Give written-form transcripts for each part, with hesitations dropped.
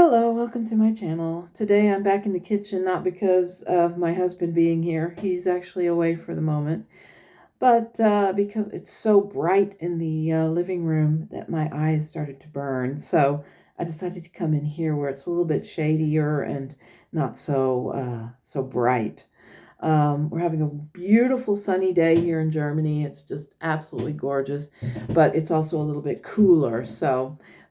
Hello, welcome to my channel. Today I'm back in the kitchen, not because of my husband being here. He's actually away for the moment. But because it's so bright in the living room that my eyes started to burn. So I decided to come in here where it's a little bit shadier and not so bright. We're having a beautiful sunny day here in Germany. It's just absolutely gorgeous, but it's also a little bit cooler.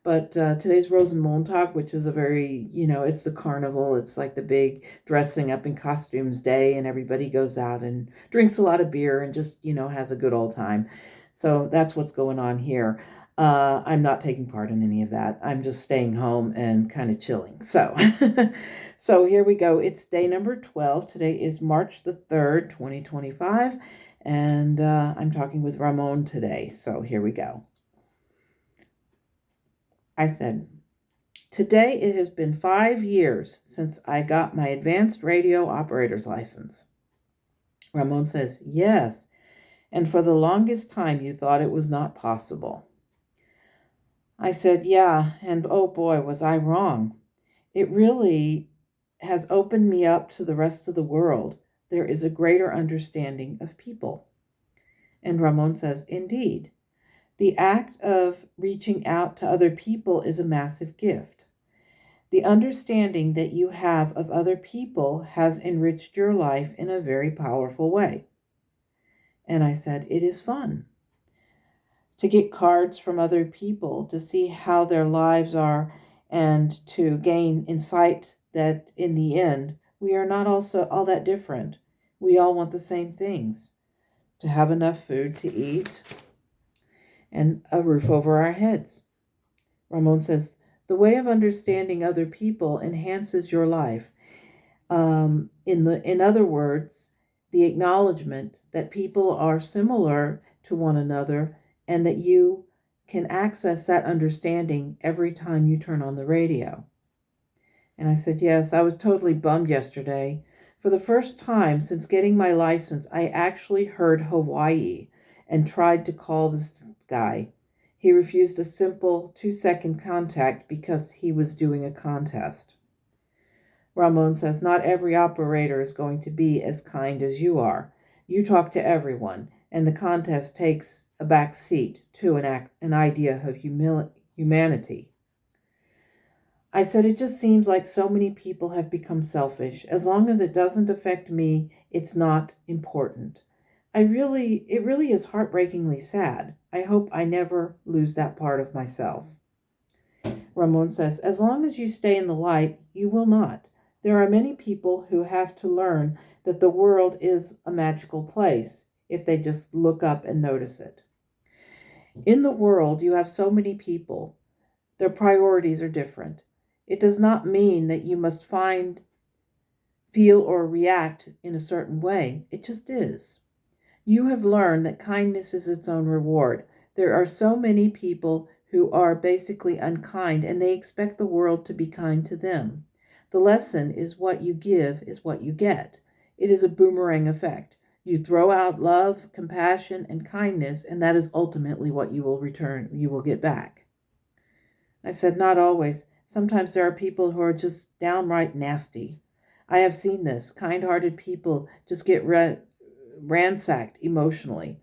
But today's Rosenmontag, which is a very, it's the carnival. It's like the big dressing up in costumes day, and everybody goes out and drinks a lot of beer and just, has a good old time. So that's what's going on here. I'm not taking part in any of that. I'm just staying home and kind of chilling. So, so here we go. It's day number 12. Today is March the 3rd, 2025. And I'm talking with Ramon today. So here we go. I said, today it has been 5 years since I got my advanced radio operator's license. Ramon says, yes. And for the longest time you thought it was not possible. I said, yeah, and oh boy, was I wrong. It really has opened me up to the rest of the world. There is a greater understanding of people. And Ramon says, indeed. The act of reaching out to other people is a massive gift. The understanding that you have of other people has enriched your life in a very powerful way. And I said, it is fun to get cards from other people, to see how their lives are, and to gain insight that in the end, we are not also all that different. We all want the same things: to have enough food to eat and a roof over our heads. Ramon says, the way of understanding other people enhances your life. In other words, the acknowledgement that people are similar to one another and that you can access that understanding every time you turn on the radio. And I said, yes, I was totally bummed yesterday. For the first time since getting my license, I actually heard Hawaii and tried to call this guy. He refused a simple 2-second contact because he was doing a contest. Ramon says, not every operator is going to be as kind as you are. You talk to everyone, and the contest takes a back seat to an idea of humanity. I said, it just seems like so many people have become selfish. As long as it doesn't affect me, it's not important. It really is heartbreakingly sad. I hope I never lose that part of myself. Ramon says, as long as you stay in the light, you will not. There are many people who have to learn that the world is a magical place if they just look up and notice it. In the world, you have so many people. Their priorities are different. It does not mean that you must feel, or react in a certain way. It just is. You have learned that kindness is its own reward. There are so many people who are basically unkind, and they expect the world to be kind to them. The lesson is what you give is what you get. It is a boomerang effect. You throw out love, compassion, and kindness, and that is ultimately what you will get back. I said, not always. Sometimes there are people who are just downright nasty. I have seen this. Kind-hearted people just get ransacked emotionally.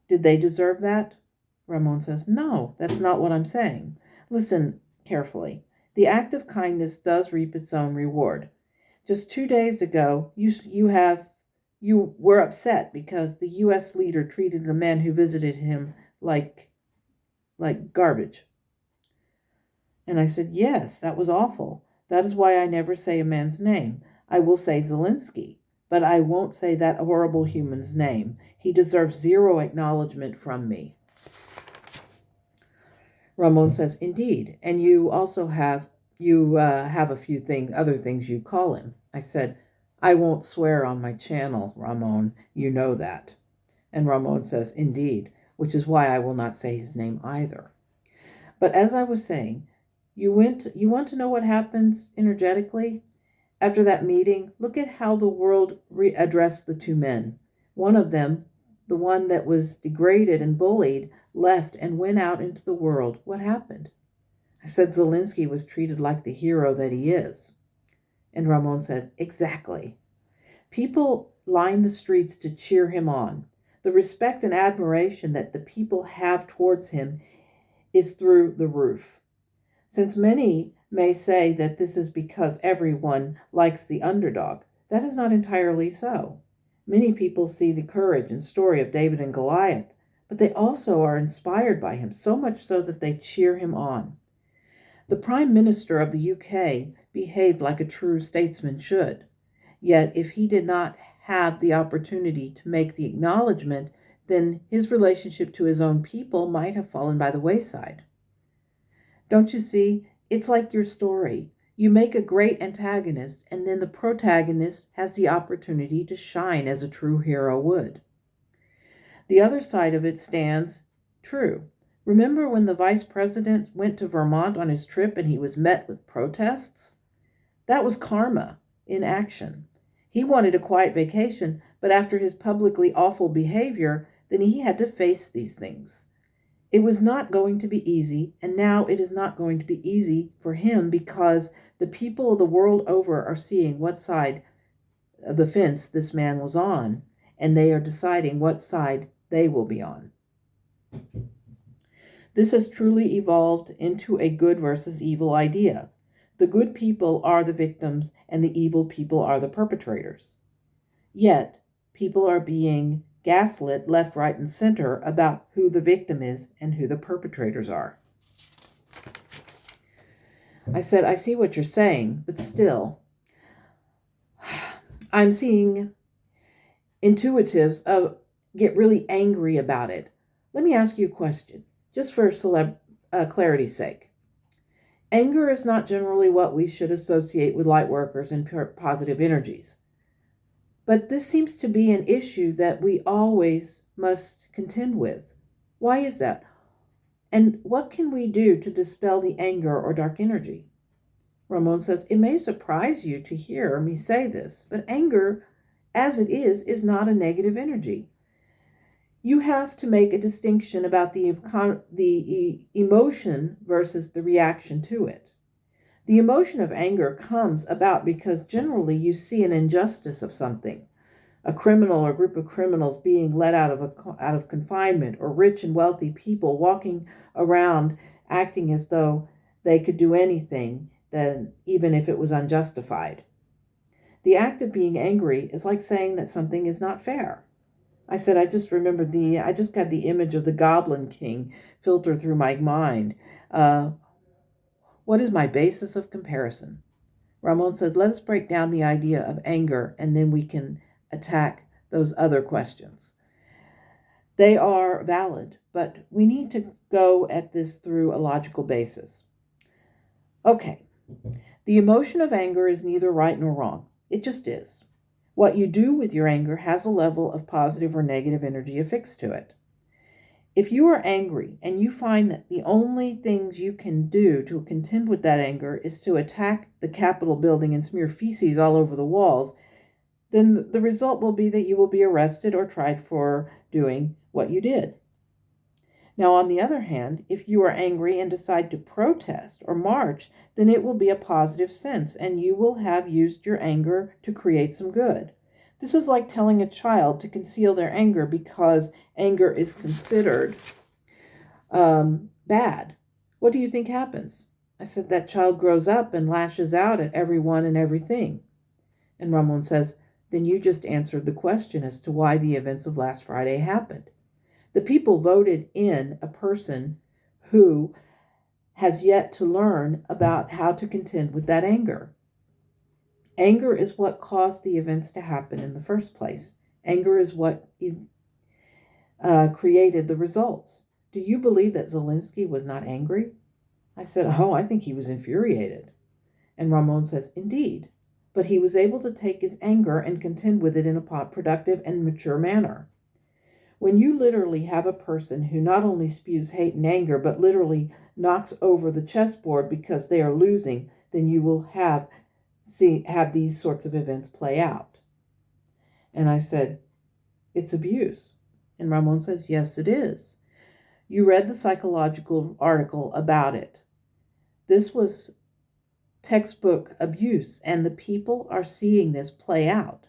Did they deserve that? Ramon says, no, that's not what I'm saying. Listen carefully. The act of kindness does reap its own reward. Just 2 days ago, you were upset because the U.S. leader treated a man who visited him like garbage. And I said, yes, that was awful. That is why I never say a man's name. I will say Zelensky, but I won't say that horrible human's name. He deserves zero acknowledgement from me. Ramon says, indeed, and you also have a few other things you call him. I said, I won't swear on my channel, Ramon. You know that. And Ramon says, indeed, which is why I will not say his name either. But as I was saying, you want to know what happens energetically? After that meeting, look at how the world addressed the two men. One of them, the one that was degraded and bullied, left and went out into the world. What happened? I said Zelensky was treated like the hero that he is. And Ramón said, exactly. People line the streets to cheer him on. The respect and admiration that the people have towards him is through the roof. Since many may say that this is because everyone likes the underdog, that is not entirely so. Many people see the courage and story of David and Goliath, but they also are inspired by him, so much so that they cheer him on. The Prime Minister of the UK behaved like a true statesman should. Yet, if he did not have the opportunity to make the acknowledgement, then his relationship to his own people might have fallen by the wayside. Don't you see? It's like your story. You make a great antagonist, and then the protagonist has the opportunity to shine as a true hero would. The other side of it stands true. Remember when the vice president went to Vermont on his trip and he was met with protests? That was karma in action. He wanted a quiet vacation, but after his publicly awful behavior, then he had to face these things. It was not going to be easy, and now it is not going to be easy for him because the people of the world over are seeing what side of the fence this man was on, and they are deciding what side they will be on. This has truly evolved into a good versus evil idea. The good people are the victims, and the evil people are the perpetrators. Yet, people are being gaslit left, right, and center about who the victim is and who the perpetrators are. I said, I see what you're saying, but still, I'm seeing intuitives get really angry about it. Let me ask you a question, just for clarity's sake. Anger is not generally what we should associate with light workers and positive energies. But this seems to be an issue that we always must contend with. Why is that? And what can we do to dispel the anger or dark energy? Ramón says, it may surprise you to hear me say this, but anger, as it is not a negative energy. You have to make a distinction about the emotion versus the reaction to it. The emotion of anger comes about because generally you see an injustice of something, a criminal or group of criminals being let out of confinement, or rich and wealthy people walking around acting as though they could do anything, then even if it was unjustified. The act of being angry is like saying that something is not fair. I said, I just got the image of the Goblin King filter through my mind. What is my basis of comparison? Ramón said, let us break down the idea of anger, and then we can attack those other questions. They are valid, but we need to go at this through a logical basis. Okay, the emotion of anger is neither right nor wrong. It just is. What you do with your anger has a level of positive or negative energy affixed to it. If you are angry and you find that the only things you can do to contend with that anger is to attack the Capitol building and smear feces all over the walls, then the result will be that you will be arrested or tried for doing what you did. Now, on the other hand, if you are angry and decide to protest or march, then it will be a positive sense, and you will have used your anger to create some good. This is like telling a child to conceal their anger because anger is considered bad. What do you think happens? I said, that child grows up and lashes out at everyone and everything. And Ramón says, then you just answered the question as to why the events of last Friday happened. The people voted in a person who has yet to learn about how to contend with that anger. Anger is what caused the events to happen in the first place. Anger is what created the results. Do you believe that Zelensky was not angry? I said, I think he was infuriated. And Ramón says, indeed. But he was able to take his anger and contend with it in a productive and mature manner. When you literally have a person who not only spews hate and anger, but literally knocks over the chessboard because they are losing, then you will have these sorts of events play out. And I said, it's abuse. And Ramón says, yes, it is. You read the psychological article about it. This was textbook abuse, and the people are seeing this play out.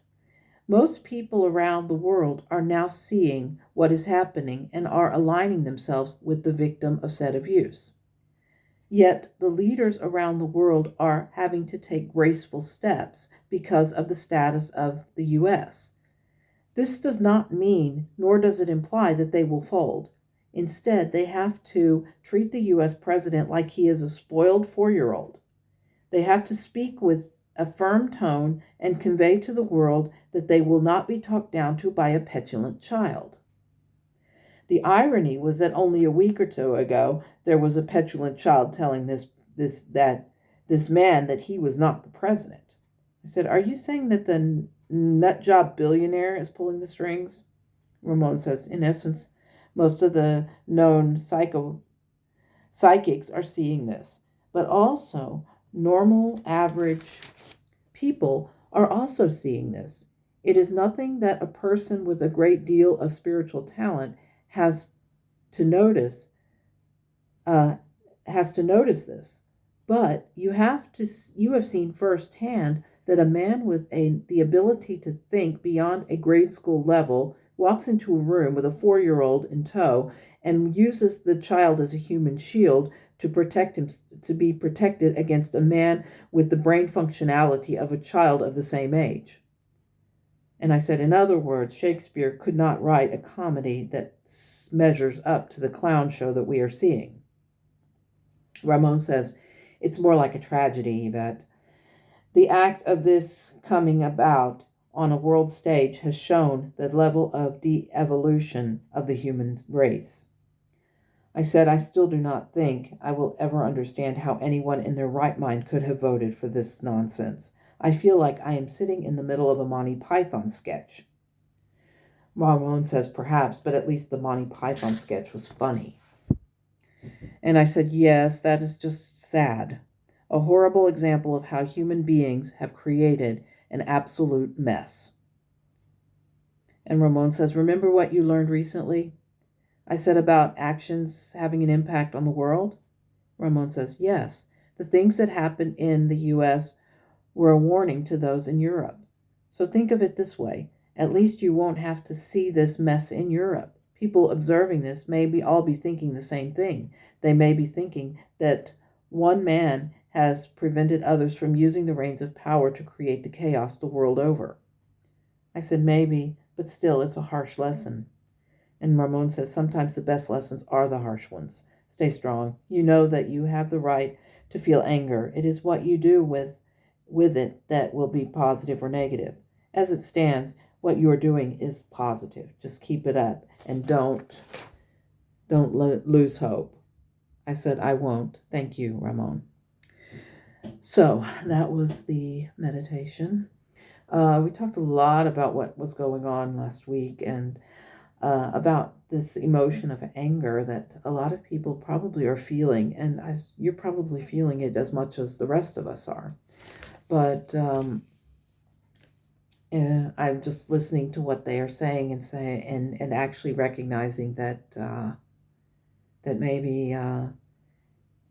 Most people around the world are now seeing what is happening and are aligning themselves with the victim of said abuse. Yet the leaders around the world are having to take graceful steps because of the status of the U.S. This does not mean, nor does it imply, that they will fold. Instead, they have to treat the U.S. president like he is a spoiled 4-year-old. They have to speak with a firm tone and convey to the world that they will not be talked down to by a petulant child. The irony was that only a week or two ago there was a petulant child telling this man that he was not the president. I said, "Are you saying that the nut job billionaire is pulling the strings?" Ramon says, "In essence, most of the known psychics are seeing this, but also normal, average people are also seeing this. It is nothing that a person with a great deal of spiritual talent has to notice this, but you have seen firsthand that a man with the ability to think beyond a grade school level walks into a room with a 4-year-old in tow and uses the child as a human shield to protect him, to be protected against a man with the brain functionality of a child of the same age." And I said, in other words, Shakespeare could not write a comedy that measures up to the clown show that we are seeing. Ramon says, "It's more like a tragedy, Yvette. The act of this coming about on a world stage has shown the level of de-evolution of the human race." I said, "I still do not think I will ever understand how anyone in their right mind could have voted for this nonsense. I feel like I am sitting in the middle of a Monty Python sketch." Ramon says, "Perhaps, but at least the Monty Python sketch was funny." And I said, "Yes, that is just sad. A horrible example of how human beings have created an absolute mess." And Ramon says, "Remember what you learned recently?" I said, "About actions having an impact on the world?" Ramon says, "Yes. The things that happened in the U.S. were a warning to those in Europe. So think of it this way. At least you won't have to see this mess in Europe. People observing this may all be thinking the same thing. They may be thinking that one man has prevented others from using the reins of power to create the chaos the world over." I said, "Maybe, but still it's a harsh lesson." And Ramon says, "Sometimes the best lessons are the harsh ones. Stay strong. You know that you have the right to feel anger. It is what you do with it that will be positive or negative. As it stands, what you are doing is positive. Just keep it up and don't lose hope." I said, "I won't. Thank you, Ramon." So that was the meditation. We talked a lot about what was going on last week and about this emotion of anger that a lot of people probably are feeling, and you're probably feeling it as much as the rest of us are. But I'm just listening to what they are saying and actually recognizing that that maybe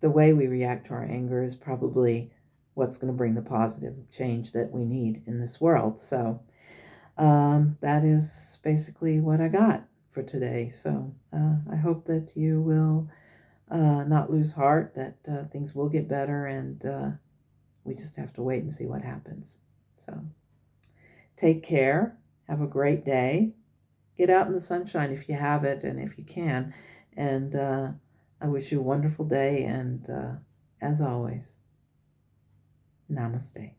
the way we react to our anger is probably what's going to bring the positive change that we need in this world. So that is basically what I got for today. So I hope that you will not lose heart, that things will get better, and we just have to wait and see what happens. So take care. Have a great day. Get out in the sunshine if you have it and if you can. And I wish you a wonderful day. And as always, namaste.